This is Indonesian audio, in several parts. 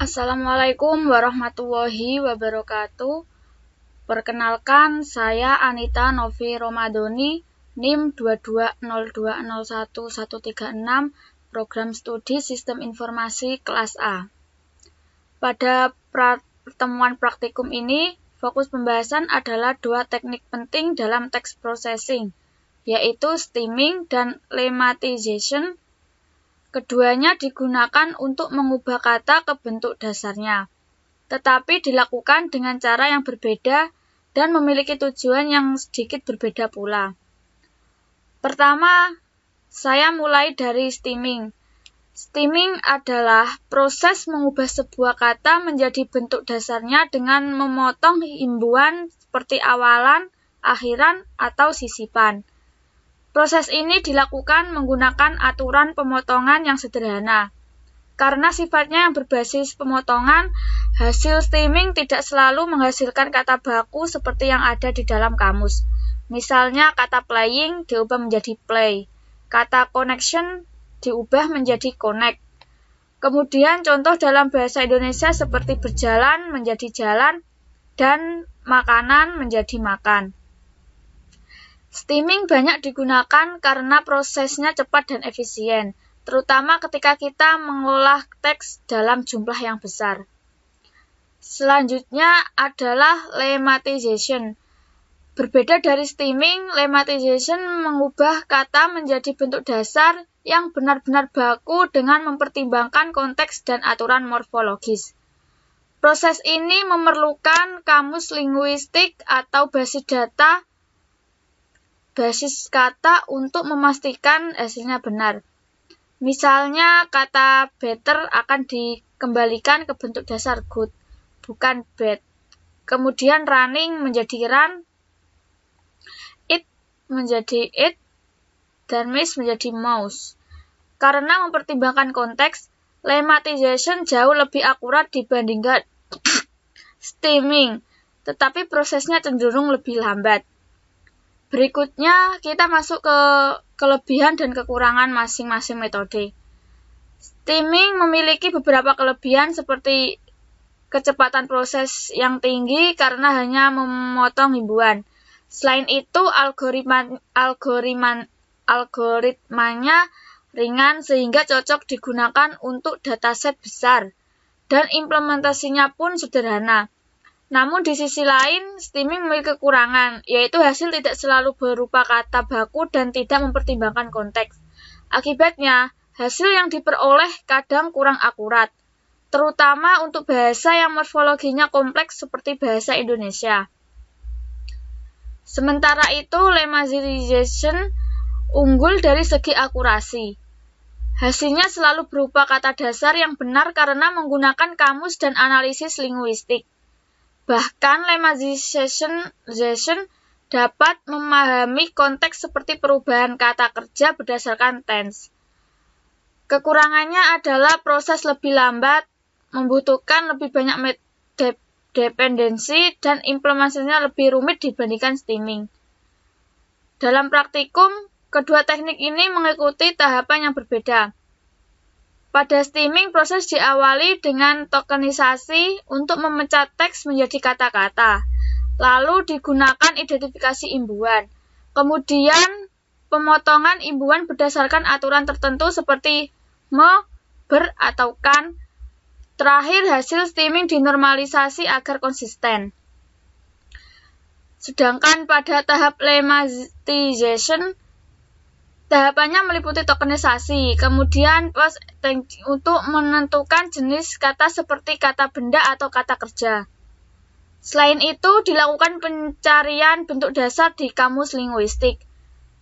Assalamualaikum warahmatullahi wabarakatuh. Perkenalkan, saya Anita Novi Romadoni, NIM 2202011136, Program Studi Sistem Informasi Kelas A. Pada pertemuan praktikum ini, fokus pembahasan adalah dua teknik penting dalam text processing, yaitu stemming dan lemmatization. Keduanya digunakan untuk mengubah kata ke bentuk dasarnya, tetapi dilakukan dengan cara yang berbeda dan memiliki tujuan yang sedikit berbeda pula. Pertama, saya mulai dari stemming. Stemming adalah proses mengubah sebuah kata menjadi bentuk dasarnya dengan memotong imbuhan seperti awalan, akhiran, atau sisipan. Proses ini dilakukan menggunakan aturan pemotongan yang sederhana. Karena sifatnya yang berbasis pemotongan, hasil stemming tidak selalu menghasilkan kata baku seperti yang ada di dalam kamus. Misalnya kata playing diubah menjadi play, kata connection diubah menjadi connect. Kemudian contoh dalam bahasa Indonesia seperti berjalan menjadi jalan dan makanan menjadi makan. Stemming banyak digunakan karena prosesnya cepat dan efisien, terutama ketika kita mengolah teks dalam jumlah yang besar. Selanjutnya adalah lemmatization. Berbeda dari stemming, lemmatization mengubah kata menjadi bentuk dasar yang benar-benar baku dengan mempertimbangkan konteks dan aturan morfologis. Proses ini memerlukan kamus linguistik atau basis kata untuk memastikan hasilnya benar. Misalnya, kata better akan dikembalikan ke bentuk dasar good, bukan bad. Kemudian running menjadi run, eat menjadi eat, dan miss menjadi mouse. Karena mempertimbangkan konteks, lemmatization jauh lebih akurat dibandingkan stemming, tetapi prosesnya cenderung lebih lambat. Berikutnya, kita masuk ke kelebihan dan kekurangan masing-masing metode. Stemming memiliki beberapa kelebihan seperti kecepatan proses yang tinggi karena hanya memotong imbuhan. Selain itu, algoritmanya ringan sehingga cocok digunakan untuk dataset besar, dan implementasinya pun sederhana. Namun di sisi lain, stemming memiliki kekurangan, yaitu hasil tidak selalu berupa kata baku dan tidak mempertimbangkan konteks. Akibatnya, hasil yang diperoleh kadang kurang akurat, terutama untuk bahasa yang morfologinya kompleks seperti bahasa Indonesia. Sementara itu, lemmatization unggul dari segi akurasi. Hasilnya selalu berupa kata dasar yang benar karena menggunakan kamus dan analisis linguistik. Bahkan lemmatization dapat memahami konteks seperti perubahan kata kerja berdasarkan tense. Kekurangannya adalah proses lebih lambat, membutuhkan lebih banyak dependensi, dan implementasinya lebih rumit dibandingkan stemming. Dalam praktikum, kedua teknik ini mengikuti tahapan yang berbeda. Pada stemming, proses diawali dengan tokenisasi untuk memecah teks menjadi kata-kata. Lalu digunakan identifikasi imbuhan. Kemudian, pemotongan imbuhan berdasarkan aturan tertentu seperti me, ber, atau kan. Terakhir, hasil stemming dinormalisasi agar konsisten. Sedangkan pada tahap lemmatization, tahapannya meliputi tokenisasi, kemudian untuk menentukan jenis kata seperti kata benda atau kata kerja. Selain itu, dilakukan pencarian bentuk dasar di kamus linguistik,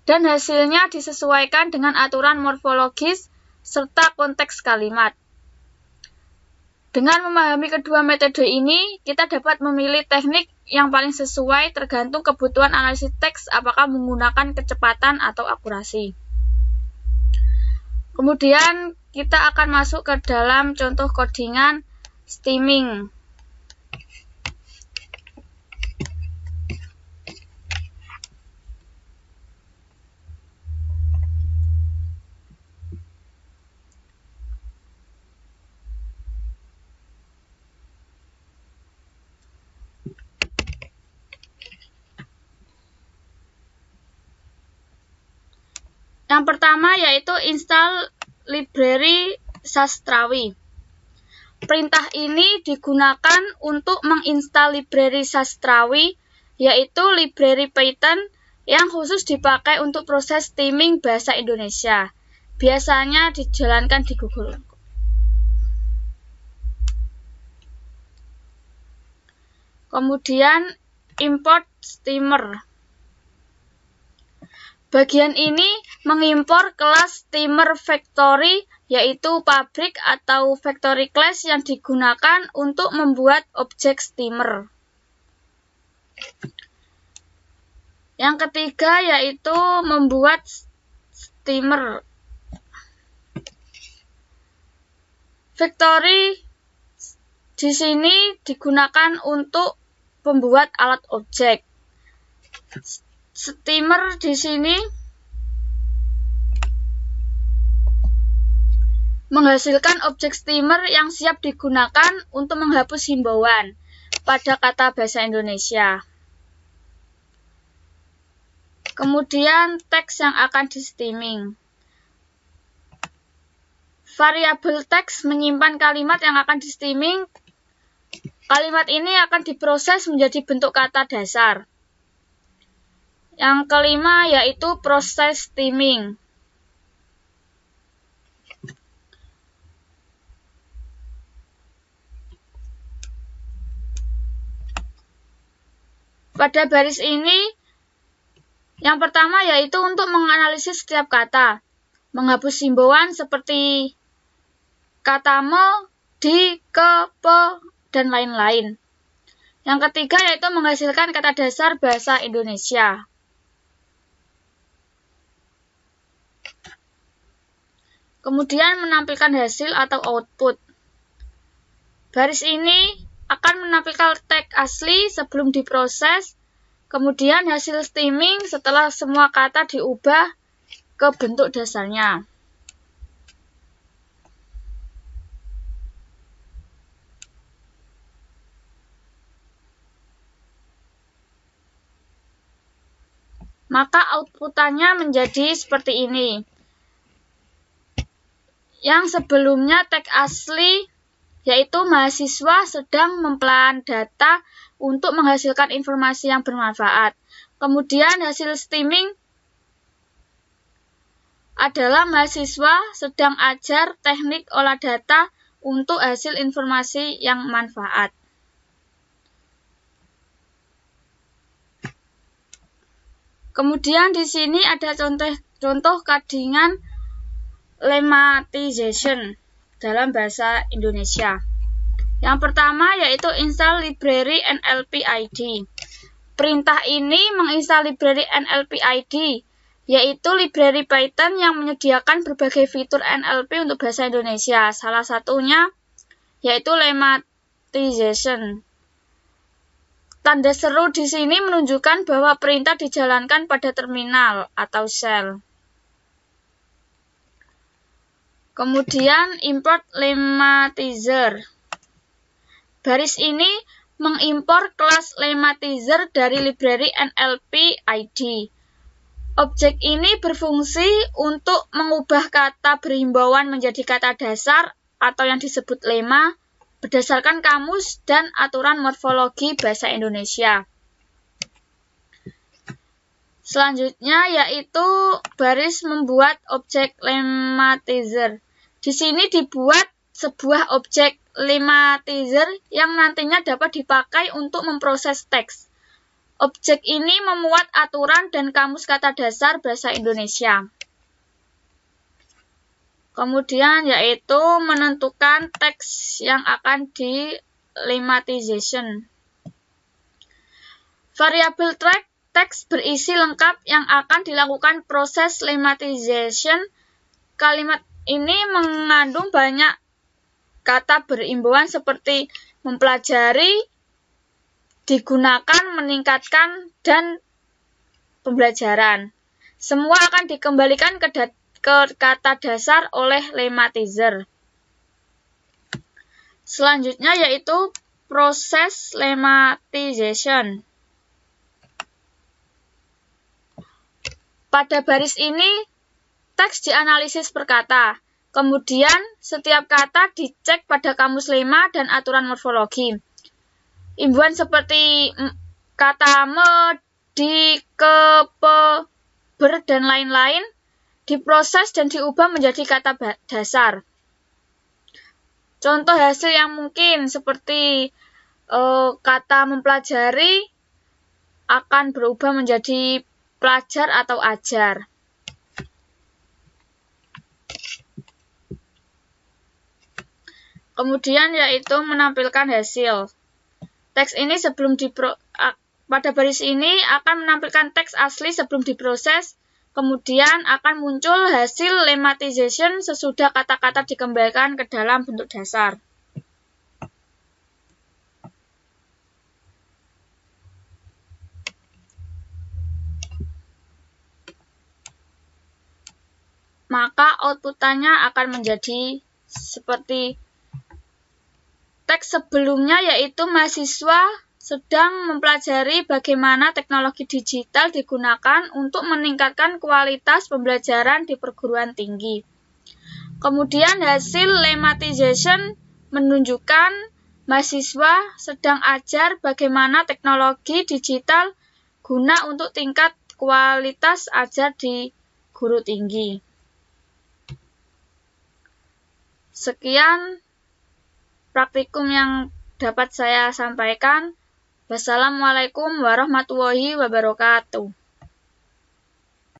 dan hasilnya disesuaikan dengan aturan morfologis serta konteks kalimat. Dengan memahami kedua metode ini, kita dapat memilih teknik yang paling sesuai tergantung kebutuhan analisis teks, apakah menggunakan kecepatan atau akurasi. Kemudian kita akan masuk ke dalam contoh codingan stemming. Yang pertama yaitu install library sastrawi. Perintah ini digunakan untuk menginstal library sastrawi, yaitu library Python yang khusus dipakai untuk proses stemming bahasa Indonesia. Biasanya dijalankan di Google. Kemudian import stemmer. Bagian ini mengimpor kelas stemmer factory, yaitu pabrik atau factory class yang digunakan untuk membuat objek stemmer. Yang ketiga yaitu membuat stemmer. Factory di sini digunakan untuk membuat alat objek. Stemmer di sini menghasilkan objek stemmer yang siap digunakan untuk menghapus himbauan pada kata bahasa Indonesia. Kemudian teks yang akan di stemming. Variabel teks menyimpan kalimat yang akan di stemming. Kalimat ini akan diproses menjadi bentuk kata dasar. Yang kelima yaitu proses stemming. Pada baris ini, yang pertama yaitu untuk menganalisis setiap kata, menghapus himbauan seperti kata me, di, ke, pe, dan lain-lain. Yang ketiga yaitu menghasilkan kata dasar bahasa Indonesia. Kemudian menampilkan hasil atau output. Baris ini akan menampilkan teks asli sebelum diproses, kemudian hasil stemming setelah semua kata diubah ke bentuk dasarnya. Maka outputannya menjadi seperti ini. Yang sebelumnya teks asli yaitu mahasiswa sedang mempelajari data untuk menghasilkan informasi yang bermanfaat. Kemudian hasil stemming adalah mahasiswa sedang ajar teknik olah data untuk hasil informasi yang manfaat. Kemudian di sini ada contoh codingan lemmatization dalam bahasa Indonesia. Yang pertama yaitu install library NLPID. Perintah ini menginstal library NLPID, yaitu library Python yang menyediakan berbagai fitur NLP untuk bahasa Indonesia. Salah satunya yaitu lemmatization. Tanda seru di sini menunjukkan bahwa perintah dijalankan pada terminal atau shell. Kemudian import lemmatizer. Baris ini mengimpor kelas lemmatizer dari library NLPID. Objek ini berfungsi untuk mengubah kata berhimbauan menjadi kata dasar atau yang disebut lemma berdasarkan kamus dan aturan morfologi bahasa Indonesia. Selanjutnya yaitu baris membuat objek lemmatizer. Di sini dibuat sebuah objek lemmatizer yang nantinya dapat dipakai untuk memproses teks. Objek ini memuat aturan dan kamus kata dasar bahasa Indonesia. Kemudian yaitu menentukan teks yang akan di lemmatization. Variabel teks berisi lengkap yang akan dilakukan proses lemmatization. Kalimat ini mengandung banyak kata berimbauan seperti mempelajari, digunakan, meningkatkan, dan pembelajaran. Semua akan dikembalikan ke kata dasar oleh lemmatizer. Selanjutnya yaitu proses lemmatization. Pada baris ini Teks dianalisis per kata. Kemudian, setiap kata dicek pada kamus lema dan aturan morfologi. Imbuhan seperti kata me, di, ke, pe, ber, dan lain-lain diproses dan diubah menjadi kata dasar. Contoh hasil yang mungkin seperti kata mempelajari akan berubah menjadi pelajar atau ajar. Kemudian yaitu menampilkan hasil. Teks ini pada baris ini akan menampilkan teks asli sebelum diproses, kemudian akan muncul hasil lemmatization sesudah kata-kata dikembalikan ke dalam bentuk dasar. Maka outputannya akan menjadi seperti teks sebelumnya, yaitu mahasiswa sedang mempelajari bagaimana teknologi digital digunakan untuk meningkatkan kualitas pembelajaran di perguruan tinggi. Kemudian hasil lemmatization menunjukkan mahasiswa sedang ajar bagaimana teknologi digital guna untuk tingkat kualitas ajar di guru tinggi. Sekian praktikum yang dapat saya sampaikan. Wassalamualaikum warahmatullahi wabarakatuh.